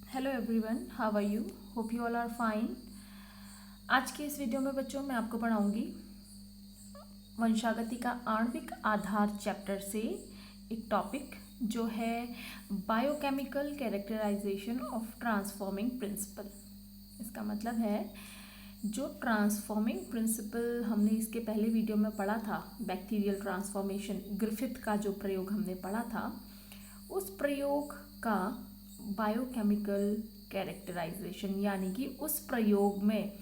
Hello everyone, how are you? Hope you all are fine. आज के इस video में बच्चों मैं आपको पढ़ाऊंगी वंशागति का आणविक आधार चैप्टर से एक टॉपिक जो है biochemical characterization of transforming principle. इसका मतलब है जो ट्रांसफॉर्मिंग प्रिंसिपल हमने इसके पहले वीडियो में पढ़ा था, बैक्टीरियल ट्रांसफॉर्मेशन, ग्रिफिथ का जो प्रयोग हमने पढ़ा था, उस प्रयोग का बायोकेमिकल कैरेक्टराइजेशन यानी कि उस प्रयोग में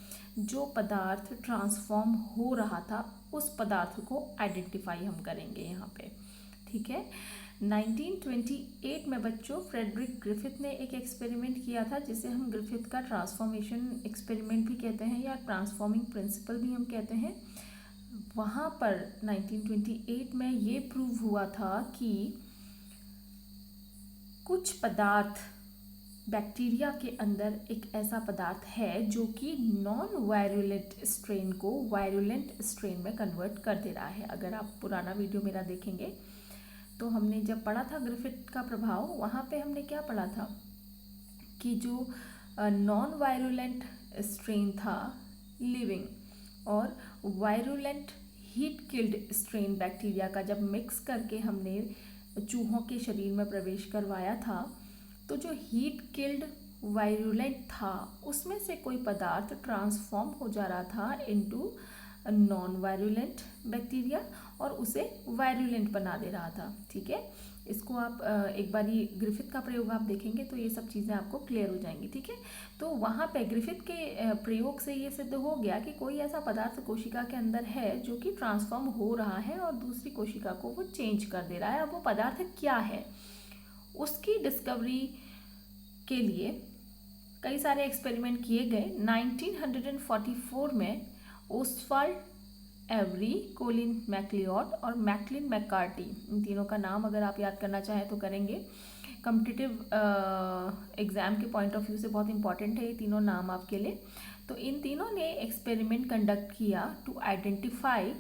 जो पदार्थ ट्रांसफॉर्म हो रहा था उस पदार्थ को आइडेंटिफाई हम करेंगे यहाँ पे। ठीक है। 1928 में बच्चों फ्रेडरिक ग्रिफिथ ने एक एक्सपेरिमेंट किया था जिसे हम ग्रिफिथ का ट्रांसफॉर्मेशन एक्सपेरिमेंट भी कहते हैं या ट्रांसफॉर्मिंग प्रिंसिपल भी हम कहते हैं। वहाँ पर 1928 में ये प्रूव हुआ था कि कुछ पदार्थ बैक्टीरिया के अंदर एक ऐसा पदार्थ है जो कि नॉन वायरुलेंट स्ट्रेन को वायरुलेंट स्ट्रेन में कन्वर्ट कर दे रहा है। अगर आप पुराना वीडियो मेरा देखेंगे तो हमने जब पढ़ा था ग्रिफिथ का प्रभाव, वहाँ पे हमने क्या पढ़ा था कि जो नॉन वायरुलेंट स्ट्रेन था लिविंग और virulent heat killed strain bacteria का जब मिक्स करके हमने चूहों के शरीर में प्रवेश करवाया था तो जो हीट किल्ड वायरुलेंट था उसमें से कोई पदार्थ ट्रांसफॉर्म हो जा रहा था इनटू नॉन वायरुलेंट बैक्टीरिया और उसे वायरुलेंट बना दे रहा था। ठीक है, इसको आप एक बार ये ग्रिफिथ का प्रयोग आप देखेंगे तो ये सब चीज़ें आपको क्लियर हो जाएंगी। ठीक है, तो वहाँ पे ग्रिफिथ के प्रयोग से ये सिद्ध हो गया कि कोई ऐसा पदार्थ कोशिका के अंदर है जो कि ट्रांसफॉर्म हो रहा है और दूसरी कोशिका को वो चेंज कर दे रहा है। अब वो पदार्थ क्या है उसकी डिस्कवरी के लिए कई सारे एक्सपेरिमेंट किए गए। 1944 में ओस्वाल्ड एवरी, कोलिन मैक्लिओड और मैकलिन मैककार्टी, इन तीनों का नाम अगर आप याद करना चाहें तो करेंगे। कॉम्पिटिटिव एग्ज़ाम के पॉइंट ऑफ व्यू से बहुत इंपॉर्टेंट है ये तीनों नाम आपके लिए। तो इन तीनों ने एक्सपेरिमेंट कंडक्ट किया to identify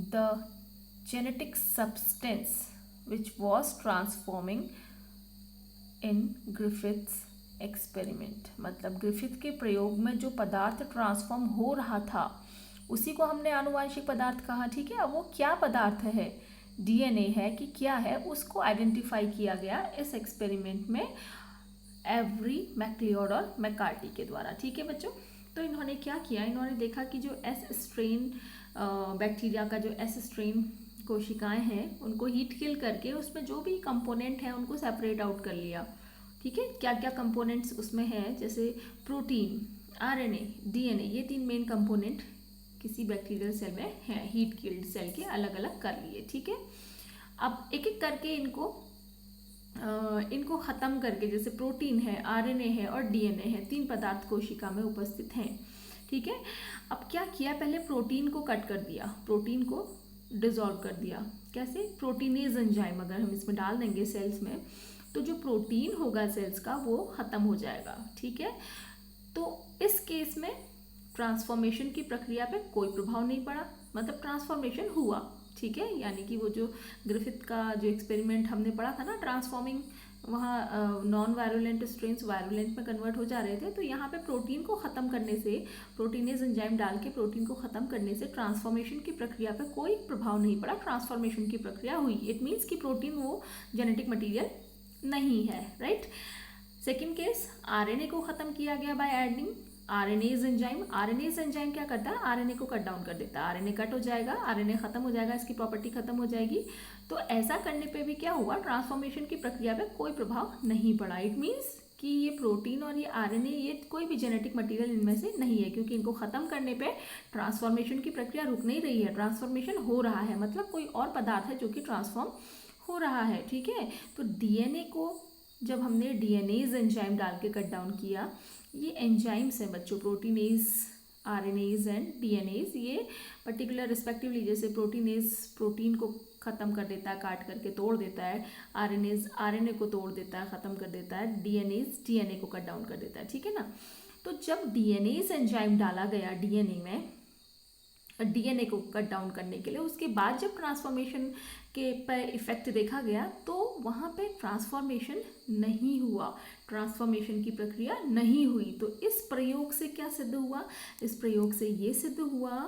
the genetic substance which was transforming in Griffith's experiment. मतलब ग्रिफिथ के प्रयोग में जो पदार्थ ट्रांसफॉर्म हो रहा था उसी को हमने आनुवांशिक पदार्थ कहा। ठीक है, अब वो क्या पदार्थ है, डीएनए है कि क्या है, उसको आइडेंटिफाई किया गया इस एक्सपेरिमेंट में एवरी, मैक्लिओड और मैककार्टी के द्वारा। ठीक है बच्चों, तो इन्होंने क्या किया, इन्होंने देखा कि जो एस स्ट्रेन बैक्टीरिया का जो एस स्ट्रेन कोशिकाएं हैं उनको हीट किल करके उसमें जो भी कंपोनेंट है उनको सेपरेट आउट कर लिया। ठीक है, क्या क्या कंपोनेंट्स उसमें हैं, जैसे प्रोटीन, आरएनए, डीएनए, ये तीन मेन कंपोनेंट किसी बैक्टीरियल सेल में हैं, हीट किल्ड सेल के अलग अलग कर लिए। ठीक है, अब एक एक करके इनको ख़त्म करके, जैसे प्रोटीन है, आरएनए है और डीएनए है, तीन पदार्थ कोशिका में उपस्थित हैं। ठीक है, अब क्या किया, पहले प्रोटीन को कट कर दिया, प्रोटीन को डिसॉल्व कर दिया। कैसे, प्रोटीनेज एंजाइम अगर हम इसमें डाल देंगे सेल्स में तो जो प्रोटीन होगा सेल्स का वो ख़त्म हो जाएगा। ठीक है, तो इस केस में ट्रांसफॉर्मेशन की प्रक्रिया पे कोई प्रभाव नहीं पड़ा, मतलब ट्रांसफॉर्मेशन हुआ। ठीक है, यानी कि वो जो ग्रिफिथ का जो एक्सपेरिमेंट हमने पढ़ा था ना, ट्रांसफॉर्मिंग, वहाँ नॉन वायरुलेंट स्ट्रेन्स वायरुलेंट में कन्वर्ट हो जा रहे थे, तो यहाँ पे प्रोटीन को ख़त्म करने से, प्रोटीनेज एंजाइम डाल के प्रोटीन को ख़त्म करने से ट्रांसफॉर्मेशन की प्रक्रिया पे कोई प्रभाव नहीं पड़ा, ट्रांसफॉर्मेशन की प्रक्रिया हुई। इट मीन्स कि प्रोटीन वो जेनेटिक मटीरियल नहीं है। राइट, सेकेंड केस, आरएनए को ख़त्म किया गया by adding RNase enzyme. RNase enzyme क्या करता है, आरएनए को कट डाउन कर देता है, आरएनए कट हो जाएगा, आरएनए खत्म हो जाएगा, इसकी प्रॉपर्टी खत्म हो जाएगी। तो ऐसा करने पे भी क्या हुआ, ट्रांसफॉर्मेशन की प्रक्रिया पे कोई प्रभाव नहीं पड़ा। इट मीन्स कि ये प्रोटीन और ये आरएनए, ये कोई भी जेनेटिक मटेरियल इनमें से नहीं है, क्योंकि इनको ख़त्म करने पे ट्रांसफॉर्मेशन की प्रक्रिया रुक नहीं रही है, ट्रांसफॉर्मेशन हो रहा है, मतलब कोई और पदार्थ है जो कि ट्रांसफॉर्म हो रहा है। ठीक है, तो डीएनए को जब हमने डीएनएज एंजाइम डाल के कट डाउन किया, ये एंजाइम्स हैं बच्चों, प्रोटीनेज, आरएनएज एंड डीएनएज, ये पर्टिकुलर रिस्पेक्टिवली, जैसे प्रोटीनेज प्रोटीन को ख़त्म कर देता है, काट करके तोड़ देता है, आरएनएज आरएनए को तोड़ देता है, ख़त्म कर देता है, डीएनएज डीएनए को कट डाउन कर देता है। ठीक है ना, तो जब डीएनएज एंजाइम डाला गया डीएनए में डीएनए को कट डाउन करने के लिए। उसके बाद जब ट्रांसफॉर्मेशन के पर इफेक्ट देखा गया तो वहाँ पे ट्रांसफॉर्मेशन नहीं हुआ, ट्रांसफॉर्मेशन की प्रक्रिया नहीं हुई। तो इस प्रयोग से क्या सिद्ध हुआ? इस प्रयोग से ये सिद्ध हुआ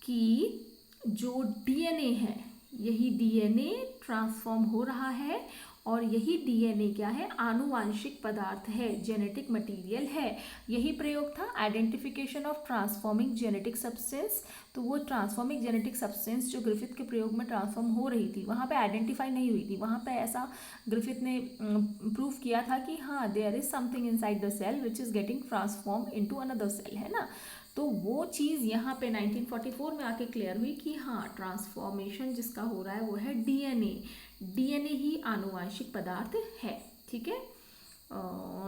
कि जो डीएनए है, यही डीएनए ट्रांसफॉर्म हो रहा है और यही डीएनए क्या है? आनुवांशिक पदार्थ है, जेनेटिक मटेरियल है। यही प्रयोग था, identification of transforming genetic substance. तो वो ट्रांसफॉर्मिंग जेनेटिक सब्सटेंस जो ग्रिफिथ के प्रयोग में ट्रांसफॉर्म हो रही थी, वहाँ पे आइडेंटिफाई नहीं हुई थी। वहाँ पे ऐसा ग्रिफिथ ने प्रूव किया था कि हाँ, there is something inside the cell which is getting transform into another cell, है ना। तो वो चीज़ यहाँ पे 1944 में आके क्लियर हुई कि हाँ, ट्रांसफॉर्मेशन जिसका हो रहा है वो है डीएनए, डीएनए ही आनुवांशिक पदार्थ है, ठीक है।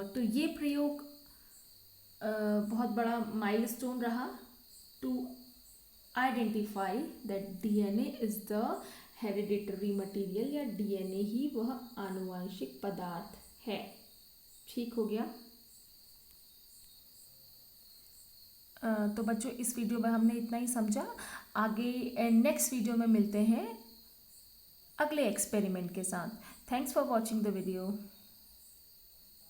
तो ये प्रयोग बहुत बड़ा माइलस्टोन रहा to identify that DNA is the hereditary material, या डीएनए ही वह आनुवांशिक पदार्थ है। ठीक हो गया। तो बच्चों, इस वीडियो में हमने इतना ही समझा। आगे नेक्स्ट वीडियो में मिलते हैं अगले एक्सपेरिमेंट के साथ। Thanks for watching the video.